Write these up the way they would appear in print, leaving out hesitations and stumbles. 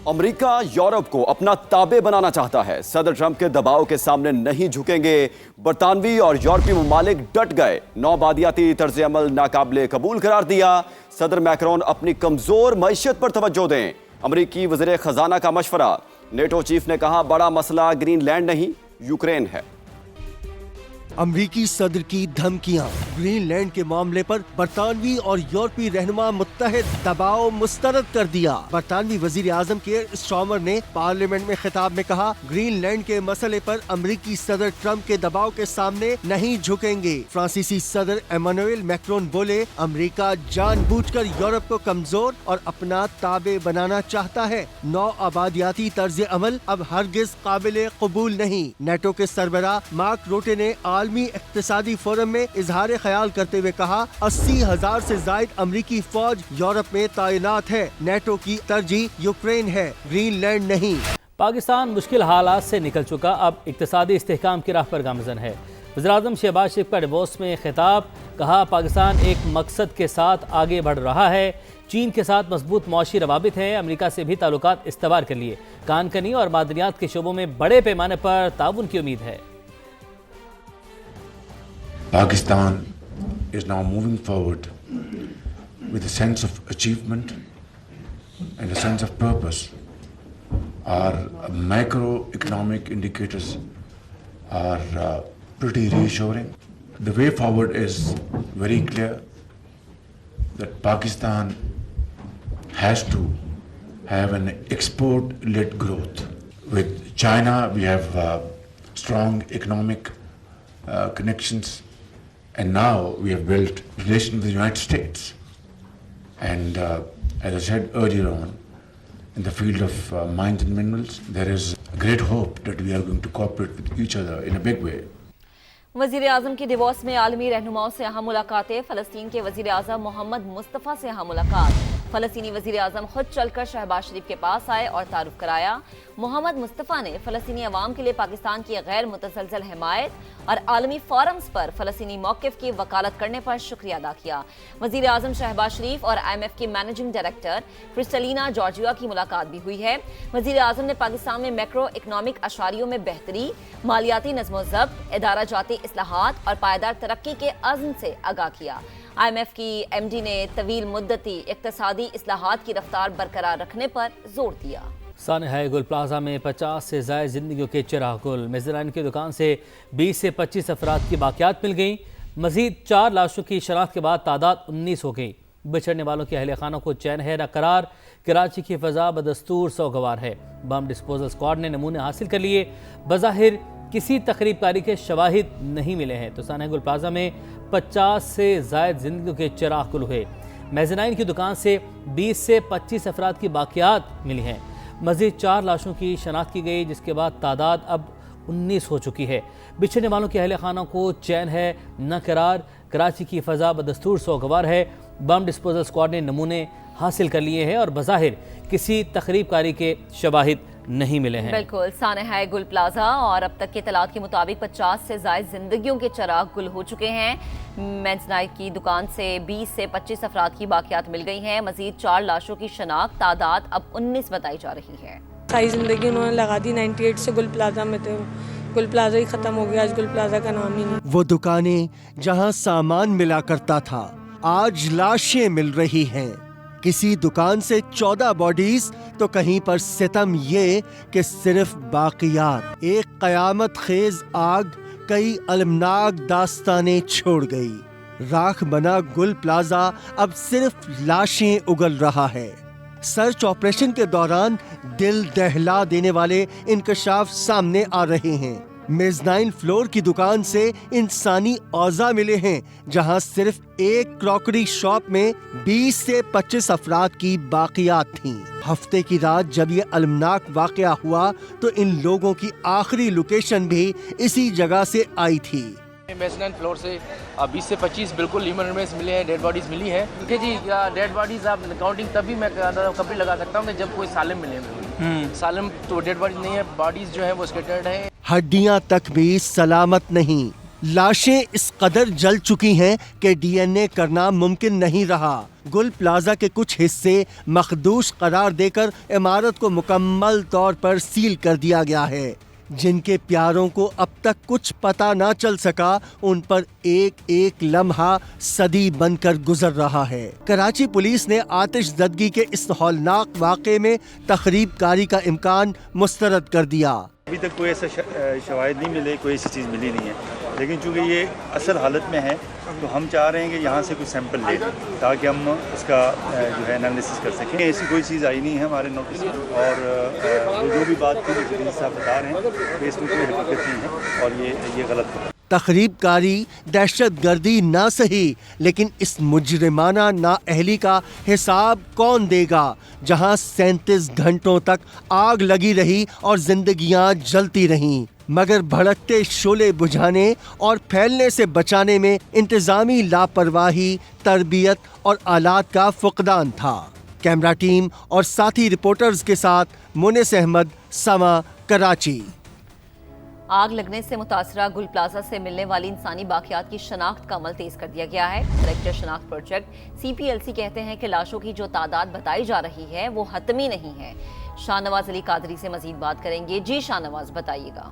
امریکہ Europe کو اپنا تابع بنانا چاہتا ہے. صدر ٹرمپ کے دباؤ کے سامنے نہیں جھکیں گے. برطانوی اور یورپی ممالک ڈٹ گئے. نو آبادیاتی طرز عمل ناقابل قبول قرار دیا. صدر میکرون اپنی کمزور معیشت پر توجہ دیں. امریکی وزیر خزانہ کا مشورہ. نیٹو چیف نے کہا بڑا مسئلہ گرین لینڈ نہیں یوکرین ہے. امریکی صدر کی دھمکیاں. گرین لینڈ کے معاملے پر برطانوی اور یورپی رہنما متحد دباؤ مسترد کر دیا. برطانوی وزیر اعظم کیئر اسٹارمر نے پارلیمنٹ میں خطاب میں کہا گرین لینڈ کے مسئلے پر امریکی صدر ٹرمپ کے دباؤ کے سامنے نہیں جھکیں گے. فرانسیسی صدر ایمانوئل میکرون بولے امریکہ جان بوجھ کر یورپ کو کمزور اور اپنا تابع بنانا چاہتا ہے. نو آبادیاتی طرز عمل اب ہرگز قابل قبول نہیں. نیٹو کے سربراہ مارک روٹے نے عالمی اقتصادی فورم میں اظہار خیال کرتے ہوئے کہا 80,000 سے زائد امریکی فوج یورپ میں تعینات ہے. نیٹو کی ترجیح یوکرین ہے، گرین لینڈ نہیں. پاکستان مشکل حالات سے نکل چکا، اب اقتصادی استحکام کی راہ پر گامزن ہے. وزیراعظم شہباز شریف کا ڈیووس میں خطاب. کہا پاکستان ایک مقصد کے ساتھ آگے بڑھ رہا ہے. چین کے ساتھ مضبوط معاشی روابط ہیں. امریکہ سے بھی تعلقات استوار کے لیے کان کنی اور معدنیات کے شعبوں میں بڑے پیمانے پر تعاون کی امید ہے. Pakistan is now moving forward with a sense of achievement and a sense of purpose. Our macroeconomic indicators are pretty reassuring. The way forward is very clear that Pakistan has to have an export-led growth. With China, we have strong economic connections. And now we have built relations with the United States. And as I said earlier on, in the field of mines and minerals, there is great hope that we are going to cooperate with each other in a big way. وزیر اعظم کی Davos میں عالمی رہنماؤں سے اہم ملاقاتیں. فلسطین کے وزیر اعظم محمد مصطفیٰ سے اہم ملاقات. فلسطینی وزیر اعظم خود چل کر شہباز شریف کے پاس آئے اور تعارف کرایا. محمد مصطفیٰ نے فلسطینی عوام کے لیے پاکستان کی غیر متزلزل حمایت اور عالمی فورمز پر فلسطینی موقف کی وکالت کرنے پر شکریہ ادا کیا. وزیر اعظم شہباز شریف اور IMF کی مینیجنگ ڈائریکٹر کرسٹلینا جارجیوا کی ملاقات بھی ہوئی ہے. وزیر اعظم نے پاکستان میں میکرو اکنامک اشاریوں میں بہتری، مالیاتی نظم و ضبط، ادارہ جاتی اصلاحات اور پائیدار ترقی کے عزم سے آگاہ کیا. IMF کی MD نے طویل مدتی اقتصادی اصلاحات کی رفتار برقرار رکھنے پر زور دیا. سانحہ گل پلازا میں 50 سے زائد زندگیوں کے چراغ گل. میزرائن کی دکان سے 20 سے 25 افراد کی باقیات مل گئیں. مزید 4 لاشوں کی شناخت کے بعد تعداد 19 ہو گئی. بچھڑنے والوں کے اہل خانوں کو چین ہے نہ قرار. کراچی کی فضا بدستور سوگوار ہے. بم ڈسپوزل سکواڈ نے نمونے حاصل کر لیے. بظاہر کسی تقریب کاری کے شواہد نہیں ملے ہیں تو سانحہ گل پلازا میں 50 سے زائد زندگیوں کے چراغ گل ہوئے. میزرائن کی دکان سے 20 سے 25 افراد کی باقیات ملی ہیں. مزید 4 لاشوں کی شناخت کی گئی جس کے بعد تعداد اب 19 ہو چکی ہے. بچھڑنے والوں کے اہل خانوں کو چین ہے نہ قرار. کراچی کی فضا بدستور سوگوار ہے. بم ڈسپوزل سکواڈ نے نمونے حاصل کر لیے ہیں اور بظاہر کسی تقریب کاری کے شواہد نہیں ملے ہیں. بالکل. سانحہ گل پلازا اور اب تک کے اطلاعات کے مطابق 50 سے زائد زندگیوں کے چراغ گل ہو چکے ہیں. مینزنائٹ کی دکان سے 20 سے 25 افراد کی باقیات مل گئی ہیں. مزید 4 لاشوں کی شناخت تعداد اب 19 بتائی جا رہی ہے. ساری زندگی انہوں نے لگا دی. 98 سے گل پلازا میں تھے. گل پلازا ہی ختم ہو گیا. آج گل پلازا کا نام ہی نہیں. وہ دکانیں جہاں سامان ملا کرتا تھا آج لاشیں مل رہی ہیں. کسی دکان سے 14 باڈیز تو کہیں پر ستم یہ کہ صرف باقیات. ایک قیامت خیز آگ کئی المناک داستانیں چھوڑ گئی. راکھ بنا گل پلازا اب صرف لاشیں اگل رہا ہے. سرچ آپریشن کے دوران دل دہلا دینے والے انکشاف سامنے آ رہے ہیں. میزنائن فلور کی دکان سے انسانی اوضاع ملے ہیں جہاں صرف ایک کراکری شاپ میں 20 سے 25 افراد کی باقیات تھیں. ہفتے کی رات جب یہ المناک واقعہ ہوا تو ان لوگوں کی آخری لوکیشن بھی اسی جگہ سے آئی تھی. میزنائن فلور سے 20 سے 25 بالکل ہیومن ریمینز ملے ہیں، ڈیڈ باڈیز ملی ہیں. جی ڈیڈ باڈیز آپ کاؤنٹنگ تبھی میں کبھی لگا سکتا ہوں کہ جب کوئی سالم ملے. سالم تو ڈیڈ باڈیز نہیں ہے، باڈیز جو ہیں وہ اسکیٹرڈ ہیں. ہڈیاں تک بھی سلامت نہیں. लाशें इस कदर जल चुकी हैं कि डीएनए करना मुमकिन नहीं रहा। गुल प्लाजा के कुछ हिस्से मखदूश करार देकर इमारत को मुकम्मल तौर पर सील कर दिया गया है। जिनके प्यारों को अब तक कुछ पता ना चल सका, उन पर एक एक लम्हा सदी बनकर गुजर रहा है। कराची पुलिस ने आतिशज़दगी के इस हौलनाक वाक़े में तखरीबकारी का इम्कान मुस्तरद कर दिया। अभी तक कोई ऐसा शवाहिद नहीं मिले, कोई ऐसी चीज़ मिली नहीं है, लेकिन चूँकि ये असल हालत में है तो हम चाह रहे हैं कि यहाँ से कुछ सैंपल ले ताकि हम उसका जो है एनालिसिस कर सकें। ऐसी कोई चीज़ आई नहीं है हमारे नोटिस में, और वो जो भी बात थी जो साहब बता रहे हैं कि इसमें कोई हकीकत नहीं है और ये गलत है। तखरीबकारी, दहशतगर्दी ना सही, लेकिन इस मुजरिमाना नाअहली का हिसाब कौन देगा, जहां 37 घंटों तक आग लगी रही और जिंदगियां जलती रहीं, मगर भड़कते शोले बुझाने और फैलने से बचाने में इंतजामी लापरवाही, तरबियत और आलात का फुकदान था। कैमरा टीम और साथी रिपोर्टर्स के साथ मुनिस अहमद, समा, कराची। आग लगने से मुतासरा गुल प्लाजा से मिलने वाली इंसानी बाकियात की शनाख्त का अमल तेज कर दिया गया है। डायरेक्टर शनाख्त प्रोजेक्ट CPLC कहते हैं कि लाशों की जो तादाद बताई जा रही है वो हतमी नहीं है। शाहनवाज अली कादरी से मजीद बात करेंगे। जी शाहनवाज, बताइएगा।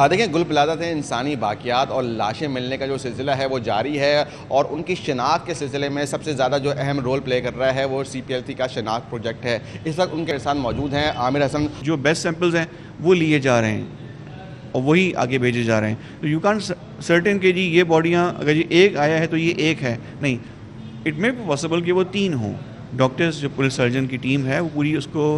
देखिए, गुल प्लाजा से इंसानी बाकियात और लाशें मिलने का जो सिलसिला है वो जारी है, और उनकी शनाख्त के सिलसिले में सबसे ज़्यादा जो अहम रोल प्ले कर रहा है वो CPLC का शनाख्त प्रोजेक्ट है। इस वक्त उनके साथ मौजूद हैं आमिर हसन। जो बेस्ट सैंपल्स हैं वो लिए जा रहे हैं और वही आगे भेजे जा रहे हैं। तो यू कैन सर्टेन कि जी ये बॉडियाँ अगर ये एक आया है तो ये एक है, नहीं, इट मे बी पॉसिबल कि वो 3 हों। डॉक्टर्स, जो पुलिस सर्जन की टीम है वो पूरी उसको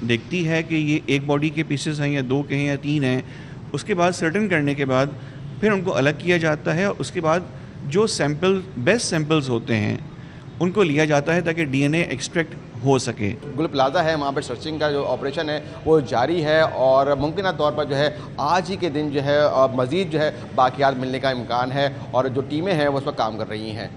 देखती है कि ये एक बॉडी के पीसेस हैं या 2 के हैं या 3 हैं। उसके बाद सर्टेन करने के बाद फिर उनको अलग किया जाता है, और उसके बाद जो सैंपल बेस्ट सैंपल्स होते हैं उनको लिया जाता है ताकि DNA एक्सट्रैक्ट हो सके। गुल प्लाजा है, वहाँ पर सर्चिंग का जो ऑपरेशन है वो जारी है, और मुमकिन तौर पर जो है आज ही के दिन जो है मज़ीद जो है बाकियात मिलने का इम्कान है, और जो टीमें हैं वो उस पर काम कर रही हैं।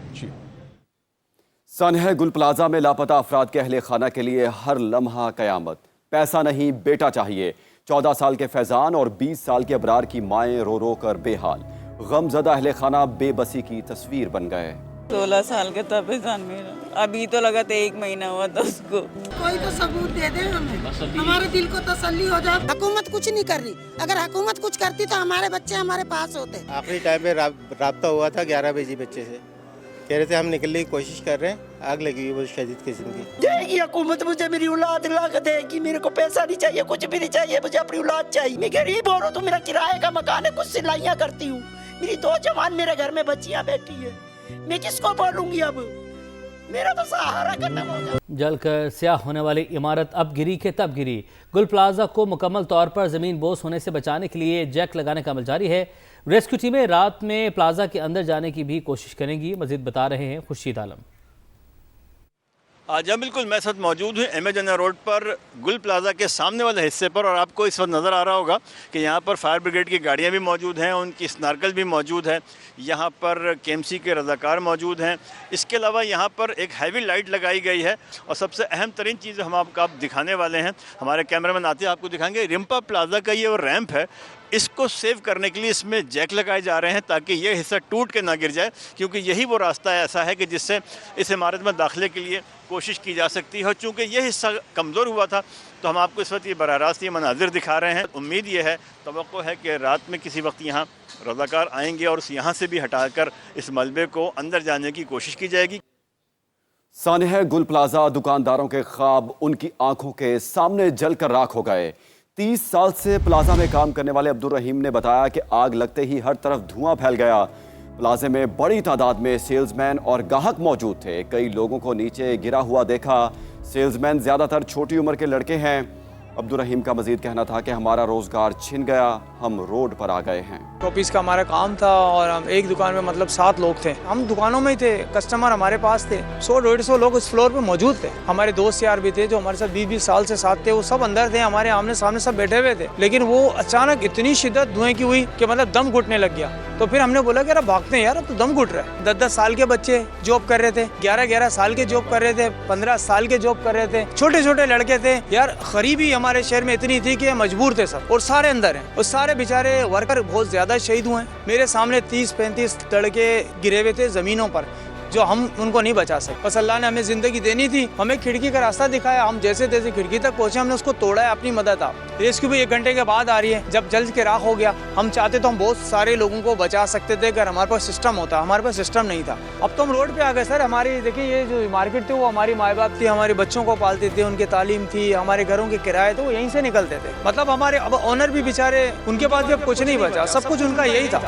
सनह गुल प्लाजा में लापता अफराद के अहले खाना के लिए हर लम्हा कयामत। पैसा नहीं, बेटा चाहिए। 14 साल के फैजान और 20 साल के अबरार की माएँ रो रो कर बेहाल। गमज़दा अहले खाना बेबसी की तस्वीर बन गए। 16 साल का था फैजान मेरा, अभी तो लगा था 1 महीना हुआ था उसको। कोई तो सबूत दे दे हमें, हमारे दिल को तसल्ली हो जाए। हुकूमत कुछ नहीं कर रही, अगर हुकूमत कुछ करती तो हमारे बच्चे हमारे पास होते। आखिरी टाइम पे राब्ता हुआ था 11 बजे बच्चे से, कह रहे थे हम निकलने की कोशिश कर रहे हैं, आग लगी हुई वो शदीद किस्म की। देगी हुकूमत मुझे मेरी औलाद ला के देगी, मेरे को पैसा नहीं चाहिए, कुछ भी नहीं चाहिए, मुझे अपनी औलाद चाहिए। मैं गरीब हो रहा हूँ तो मेरा किराए का मकान है, कुछ सिलाइयाँ करती हूँ, मेरी 2 जवान मेरे घर में बच्चियाँ बैठी है, मैं किसको बोलूंगी अब, मेरा तो सहारा करना होगा। जलकर स्याह होने वाली इमारत अब गिरी के तब गिरी। गुल प्लाजा को मुकम्मल तौर पर ज़मीन बोस होने से बचाने के लिए जैक लगाने का अमल जारी है। रेस्क्यू टीमें रात में प्लाजा के अंदर जाने की भी कोशिश करेंगी। मजीद बता रहे हैं खुर्शीद आलम। जी बिल्कुल, मैं साथ मौजूद हूँ एमेजन रोड पर गुल प्लाजा के सामने वाले हिस्से पर, और आपको इस वक्त नज़र आ रहा होगा कि यहाँ पर फायर ब्रिगेड की गाड़ियाँ भी मौजूद हैं, उनकी स्नार्कल भी मौजूद है, यहाँ पर KMC के रज़ाकार मौजूद हैं। इसके अलावा यहाँ पर एक हैवी लाइट लगाई गई है, और सबसे अहम तरीन चीज़ हम आपको दिखाने वाले हैं, हमारे कैमरामैन आते हैं आपको दिखाएंगे। रिम्पा प्लाजा का ये वो रैंप है, इसको सेव करने के लिए इसमें जैक लगाए जा रहे हैं ताकि ये हिस्सा टूट के ना गिर जाए, क्योंकि यही वो रास्ता ऐसा है कि जिससे इस इमारत में दाखिले के लिए कोशिश की जा सकती है। और चूँकि ये हिस्सा कमज़ोर हुआ था तो हम आपको इस वक्त ये बराह रास्त ये मनाजिर दिखा रहे हैं। उम्मीद ये है, तवक्को है कि रात में किसी वक्त यहाँ रज़ाकार आएंगे और यहाँ से भी हटाकर इस मलबे को अंदर जाने की कोशिश की जाएगी। सानह गुल प्लाजा दुकानदारों के ख्वाब उनकी आंखों के सामने जलकर राख हो गए। 30 साल से प्लाजा में काम करने वाले अब्दुल रहीम ने बताया कि आग लगते ही हर तरफ धुआं फैल गया। प्लाजे में बड़ी तादाद में सेल्समैन और गाहक मौजूद थे। कई लोगों को नीचे गिरा हुआ देखा। सेल्समैन ज्यादातर छोटी उम्र के लड़के हैं। अब्दुल रहीम का मजीद कहना था कि हमारा रोजगार छिन गया, हम रोड पर आ गए हैं। शॉपीस का हमारा काम था और हम एक दुकान में मतलब 7 लोग थे, हम दुकानों में ही थे, कस्टमर हमारे पास थे। 100-150 लोग उस फ्लोर पे मौजूद थे। हमारे दोस्त यार भी थे जो हमारे साथ 20-20 साल से साथ थे, वो सब अंदर थे, हमारे आमने सामने सब बैठे हुए थे। लेकिन वो अचानक इतनी शिद्दत धुएं की हुई कि मतलब दम घुटने लग गया। तो फिर हमने बोला कि यार भागते हैं यार, अब तो दम घुट रहा है। 10-10 साल के बच्चे जॉब कर रहे थे, 11-11 साल के जॉब कर रहे थे, 15 साल के जॉब कर रहे थे, छोटे छोटे लड़के थे यार। गरीबी हमारे हमारे शहर में इतनी थी कि ये मजबूर थे सब, और सारे अंदर हैं, और सारे बेचारे वर्कर बहुत ज़्यादा शहीद हुए हैं। मेरे सामने 30-35 लड़के गिरे हुए थे ज़मीनों पर, जो हम उनको नहीं बचा सकते। बस अल्लाह ने हमें ज़िंदगी देनी थी, हमें खिड़की का रास्ता दिखाया, हम जैसे तैसे खिड़की तक पहुँचे, हमने उसको तोड़ा है, अपनी मदद आप। रेस्क्यू भी 1 घंटे के बाद आ रही है, जब जल के राख हो गया। हम चाहते तो हम बहुत सारे लोगों को बचा सकते थे अगर हमारे पास सिस्टम होता, हमारे पास सिस्टम नहीं था। अब तो हम रोड पे आ गए सर। हमारी देखिए ये जो मार्केट थी वो हमारी माँ बाप थी, हमारे बच्चों को पालते थे, उनकी तालीम थी, हमारे घरों के किराए तो वो यहीं से निकलते थे। मतलब हमारे अब ऑनर भी बेचारे, उनके पास भी अब कुछ नहीं बचा, सब कुछ उनका यही था।